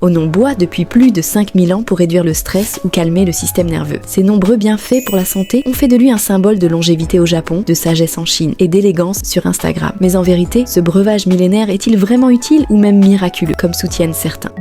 On en boit depuis plus de 5000 ans pour réduire le stress ou calmer le système nerveux. Ses nombreux bienfaits pour la santé ont fait de lui un symbole de longévité au Japon, de sagesse en Chine et d'élégance sur Instagram. Mais en vérité, ce breuvage millénaire est-il vraiment utile ou même miraculeux, comme soutiennent certains ?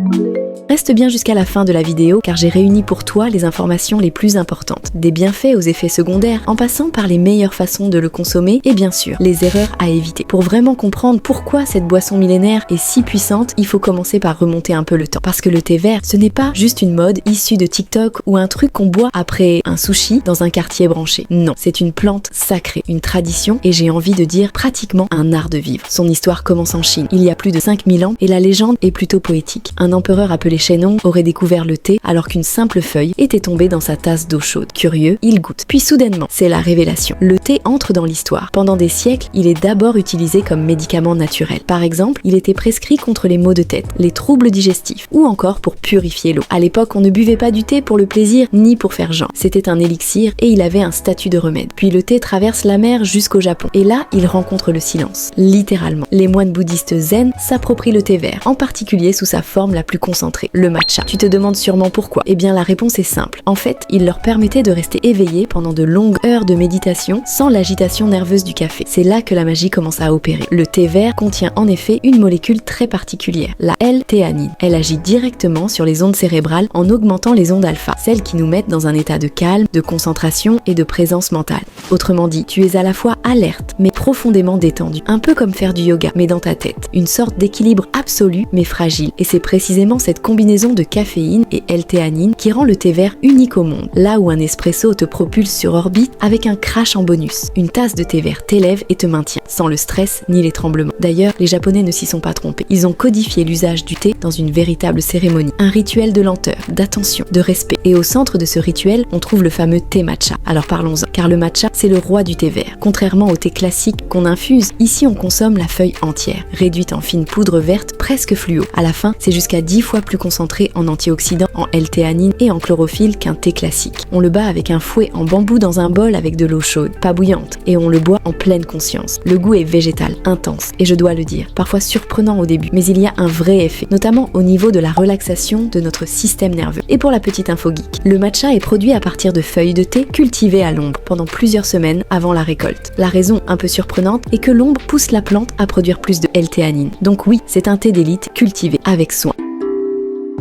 Reste bien jusqu'à la fin de la vidéo car j'ai réuni pour toi les informations les plus importantes, des bienfaits aux effets secondaires, en passant par les meilleures façons de le consommer et bien sûr, les erreurs à éviter. Pour vraiment comprendre pourquoi cette boisson millénaire est si puissante, il faut commencer par remonter un peu le temps. Parce que le thé vert, ce n'est pas juste une mode issue de TikTok ou un truc qu'on boit après un sushi dans un quartier branché. Non, c'est une plante sacrée, une tradition et j'ai envie de dire pratiquement un art de vivre. Son histoire commence en Chine, il y a plus de 5000 ans et la légende est plutôt poétique. Un empereur appelé Shennong aurait découvert le thé alors qu'une simple feuille était tombée dans sa tasse d'eau chaude. Curieux, il goûte. Puis soudainement, c'est la révélation. Le thé entre dans l'histoire. Pendant des siècles, il est d'abord utilisé comme médicament naturel. Par exemple, il était prescrit contre les maux de tête, les troubles digestifs ou encore pour purifier l'eau. À l'époque, on ne buvait pas du thé pour le plaisir ni pour faire genre. C'était un élixir et il avait un statut de remède. Puis le thé traverse la mer jusqu'au Japon. Et là, il rencontre le silence. Littéralement. Les moines bouddhistes zen s'approprient le thé vert, en particulier sous sa forme la plus concentrée, le matcha. Tu te demandes sûrement pourquoi. Eh bien la réponse est simple. En fait, il leur permettait de rester éveillés pendant de longues heures de méditation sans l'agitation nerveuse du café. C'est là que la magie commence à opérer. Le thé vert contient en effet une molécule très particulière, la L-théanine. Elle agit directement sur les ondes cérébrales en augmentant les ondes alpha, celles qui nous mettent dans un état de calme, de concentration et de présence mentale. Autrement dit, tu es à la fois alerte mais profondément détendu, un peu comme faire du yoga mais dans ta tête. Une sorte d'équilibre absolu mais fragile. Et c'est précisément cette combinaison de caféine et L-théanine qui rend le thé vert unique au monde. Là où un espresso te propulse sur orbite avec un crash en bonus. Une tasse de thé vert t'élève et te maintient, sans le stress ni les tremblements. D'ailleurs, les Japonais ne s'y sont pas trompés. Ils ont codifié l'usage du thé dans une véritable cérémonie. Un rituel de lenteur, d'attention, de respect. Et au centre de ce rituel, on trouve le fameux thé matcha. Alors parlons-en, car le matcha, c'est le roi du thé vert. Contrairement au thé classique qu'on infuse, ici on consomme la feuille entière, réduite en fine poudre verte presque fluo. À la fin, c'est jusqu'à 10 fois plus concentré en antioxydants, en L-théanine et en chlorophylle qu'un thé classique. On le bat avec un fouet en bambou dans un bol avec de l'eau chaude, pas bouillante, et on le boit en pleine conscience. Le goût est végétal, intense, et je dois le dire, parfois surprenant au début, mais il y a un vrai effet, notamment au niveau de la relaxation de notre système nerveux. Et pour la petite info geek, le matcha est produit à partir de feuilles de thé cultivées à l'ombre pendant plusieurs semaines avant la récolte. La raison un peu surprenante est que l'ombre pousse la plante à produire plus de L-théanine. Donc oui, c'est un thé d'élite cultivé avec soin.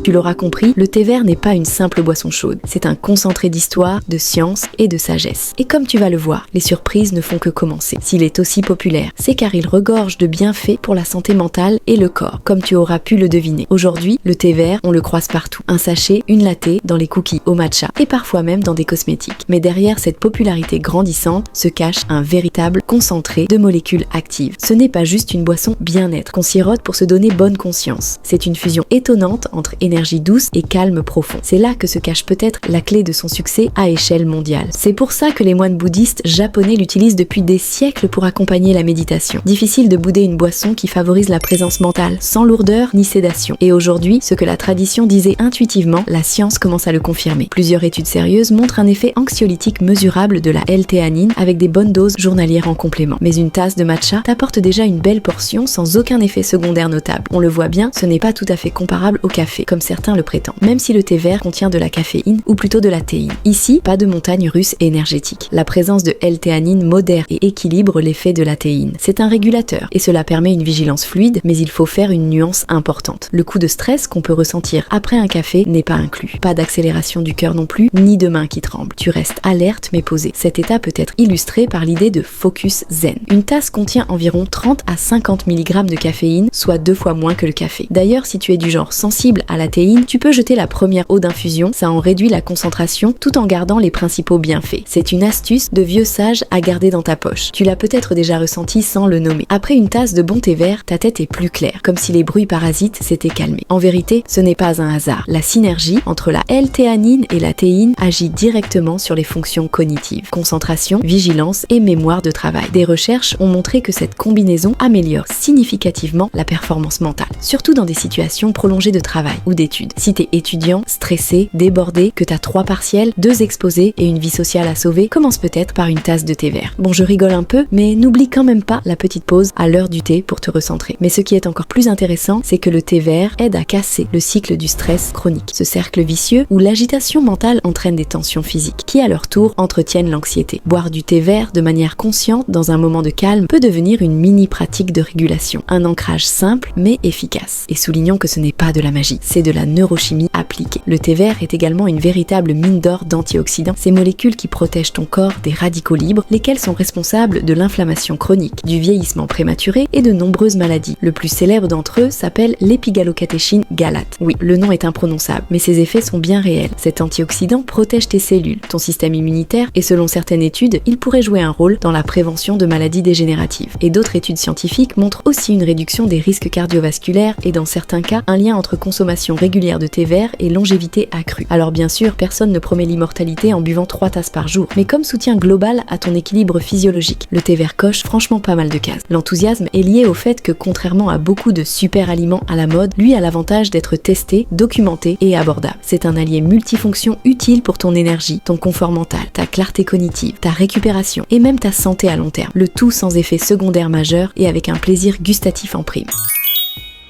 Tu l'auras compris, le thé vert n'est pas une simple boisson chaude. C'est un concentré d'histoire, de science et de sagesse. Et comme tu vas le voir, les surprises ne font que commencer. S'il est aussi populaire, c'est car il regorge de bienfaits pour la santé mentale et le corps, comme tu auras pu le deviner. Aujourd'hui, le thé vert, on le croise partout. Un sachet, une latte, dans les cookies au matcha et parfois même dans des cosmétiques. Mais derrière cette popularité grandissante se cache un véritable concentré de molécules actives. Ce n'est pas juste une boisson bien-être qu'on sirote pour se donner bonne conscience. C'est une fusion étonnante entre énergie douce et calme profond. C'est là que se cache peut-être la clé de son succès à échelle mondiale. C'est pour ça que les moines bouddhistes japonais l'utilisent depuis des siècles pour accompagner la méditation. Difficile de bouder une boisson qui favorise la présence mentale, sans lourdeur ni sédation. Et aujourd'hui, ce que la tradition disait intuitivement, la science commence à le confirmer. Plusieurs études sérieuses montrent un effet anxiolytique mesurable de la L-théanine avec des bonnes doses journalières en complément. Mais une tasse de matcha t'apporte déjà une belle portion sans aucun effet secondaire notable. On le voit bien, ce n'est pas tout à fait comparable au café, comme certains le prétendent, même si le thé vert contient de la caféine ou plutôt de la théine. Ici, pas de montagne russe énergétique. La présence de L-théanine modère et équilibre l'effet de la théine. C'est un régulateur et cela permet une vigilance fluide, mais il faut faire une nuance importante. Le coup de stress qu'on peut ressentir après un café n'est pas inclus. Pas d'accélération du cœur non plus, ni de mains qui tremblent. Tu restes alerte mais posé. Cet état peut être illustré par l'idée de focus zen. Une tasse contient environ 30 à 50 mg de caféine, soit 2 fois moins que le café. D'ailleurs, si tu es du genre sensible à la théine, tu peux jeter la première eau d'infusion, ça en réduit la concentration tout en gardant les principaux bienfaits. C'est une astuce de vieux sage à garder dans ta poche. Tu l'as peut-être déjà ressenti sans le nommer. Après une tasse de bon thé vert, ta tête est plus claire, comme si les bruits parasites s'étaient calmés. En vérité, ce n'est pas un hasard. La synergie entre la L-théanine et la théine agit directement sur les fonctions cognitives, concentration, vigilance et mémoire de travail. Des recherches ont montré que cette combinaison améliore significativement la performance mentale, surtout dans des situations prolongées de travail ou d'études. Si t'es étudiant, stressé, débordé, que t'as 3 partiels, 2 exposés et une vie sociale à sauver, commence peut-être par une tasse de thé vert. Bon, je rigole un peu, mais n'oublie quand même pas la petite pause à l'heure du thé pour te recentrer. Mais ce qui est encore plus intéressant, c'est que le thé vert aide à casser le cycle du stress chronique. Ce cercle vicieux où l'agitation mentale entraîne des tensions physiques, qui à leur tour entretiennent l'anxiété. Boire du thé vert de manière consciente dans un moment de calme peut devenir une mini pratique de régulation. Un ancrage simple mais efficace. Et soulignons que ce n'est pas de la magie, c'est de la neurochimie appliquée. Le thé vert est également une véritable mine d'or d'antioxydants, ces molécules qui protègent ton corps des radicaux libres, lesquels sont responsables de l'inflammation chronique, du vieillissement prématuré et de nombreuses maladies. Le plus célèbre d'entre eux s'appelle l'épigalocatéchine galate. Oui, le nom est imprononçable, mais ses effets sont bien réels. Cet antioxydant protège tes cellules, ton système immunitaire et selon certaines études, il pourrait jouer un rôle dans la prévention de maladies dégénératives. Et d'autres études scientifiques montrent aussi une réduction des risques cardiovasculaires et dans certains cas, un lien entre consommation régulière de thé vert et longévité accrue. Alors bien sûr, personne ne promet l'immortalité en buvant 3 tasses par jour, mais comme soutien global à ton équilibre physiologique, le thé vert coche franchement pas mal de cases. L'enthousiasme est lié au fait que contrairement à beaucoup de super aliments à la mode, lui a l'avantage d'être testé, documenté et abordable. C'est un allié multifonction utile pour ton énergie, ton confort mental, ta clarté cognitive, ta récupération et même ta santé à long terme. Le tout sans effet secondaire majeur et avec un plaisir gustatif en prime.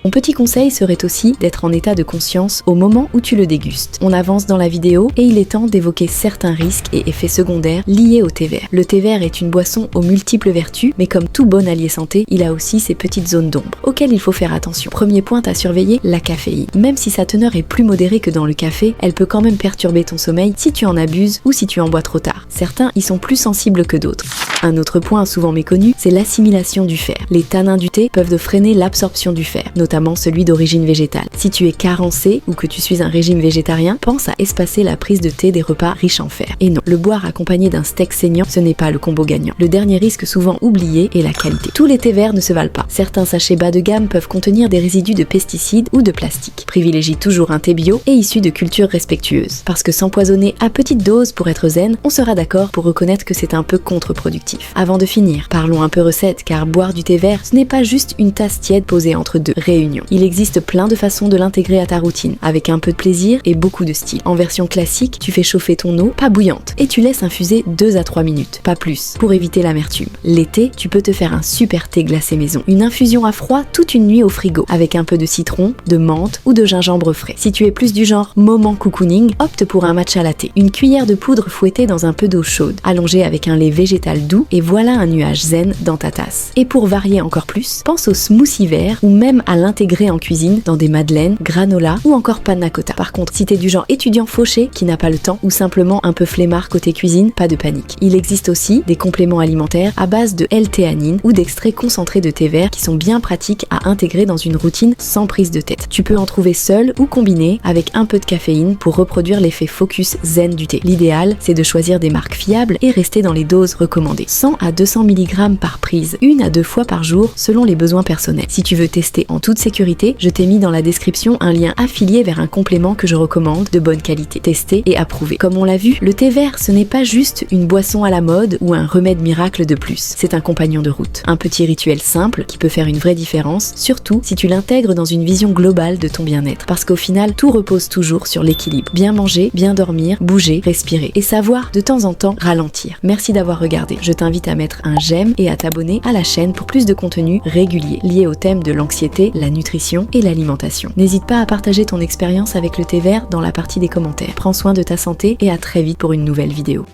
Mon petit conseil serait aussi d'être en état de conscience au moment où tu le dégustes. On avance dans la vidéo et il est temps d'évoquer certains risques et effets secondaires liés au thé vert. Le thé vert est une boisson aux multiples vertus, mais comme tout bon allié santé, il a aussi ses petites zones d'ombre, auxquelles il faut faire attention. Premier point à surveiller, la caféine. Même si sa teneur est plus modérée que dans le café, elle peut quand même perturber ton sommeil si tu en abuses ou si tu en bois trop tard. Certains y sont plus sensibles que d'autres. Un autre point souvent méconnu, c'est l'assimilation du fer. Les tanins du thé peuvent freiner l'absorption du fer, notamment celui d'origine végétale. Si tu es carencé ou que tu suis un régime végétarien, pense à espacer la prise de thé des repas riches en fer. Et non, le boire accompagné d'un steak saignant, ce n'est pas le combo gagnant. Le dernier risque souvent oublié est la qualité. Tous les thés verts ne se valent pas. Certains sachets bas de gamme peuvent contenir des résidus de pesticides ou de plastique. Privilégie toujours un thé bio et issu de cultures respectueuses. Parce que s'empoisonner à petite dose pour être zen, on sera d'accord pour reconnaître que c'est un peu contre-productif. Avant de finir, parlons un peu recette, car boire du thé vert, ce n'est pas juste une tasse tiède posée entre 2 réunions. Il existe plein de façons de l'intégrer à ta routine, avec un peu de plaisir et beaucoup de style. En version classique, tu fais chauffer ton eau, pas bouillante, et tu laisses infuser 2 à 3 minutes, pas plus, pour éviter l'amertume. L'été, tu peux te faire un super thé glacé maison. Une infusion à froid toute une nuit au frigo, avec un peu de citron, de menthe ou de gingembre frais. Si tu es plus du genre moment cocooning, opte pour un matcha latte. Une cuillère de poudre fouettée dans un peu d'eau chaude, allongée avec un lait végétal doux, et voilà un nuage zen dans ta tasse. Et pour varier encore plus, pense au smoothie vert ou même à l'intégrer en cuisine dans des madeleines, granola ou encore panna cotta. Par contre, si t'es du genre étudiant fauché qui n'a pas le temps ou simplement un peu flemmard côté cuisine, pas de panique. Il existe aussi des compléments alimentaires à base de L-théanine ou d'extraits concentrés de thé vert qui sont bien pratiques à intégrer dans une routine sans prise de tête. Tu peux en trouver seul ou combiné avec un peu de caféine pour reproduire l'effet focus zen du thé. L'idéal, c'est de choisir des marques fiables et rester dans les doses recommandées. 100 à 200 mg par prise, 1 à 2 fois par jour selon les besoins personnels. Si tu veux tester en toute sécurité, je t'ai mis dans la description un lien affilié vers un complément que je recommande de bonne qualité, testé et approuvé. Comme on l'a vu, le thé vert, ce n'est pas juste une boisson à la mode ou un remède miracle de plus. C'est un compagnon de route. Un petit rituel simple qui peut faire une vraie différence, surtout si tu l'intègres dans une vision globale de ton bien-être. Parce qu'au final, tout repose toujours sur l'équilibre. Bien manger, bien dormir, bouger, respirer et savoir de temps en temps ralentir. Merci d'avoir regardé. Je t'invite à mettre un j'aime et à t'abonner à la chaîne pour plus de contenu régulier lié au thème de l'anxiété, la nutrition et l'alimentation. N'hésite pas à partager ton expérience avec le thé vert dans la partie des commentaires. Prends soin de ta santé et à très vite pour une nouvelle vidéo.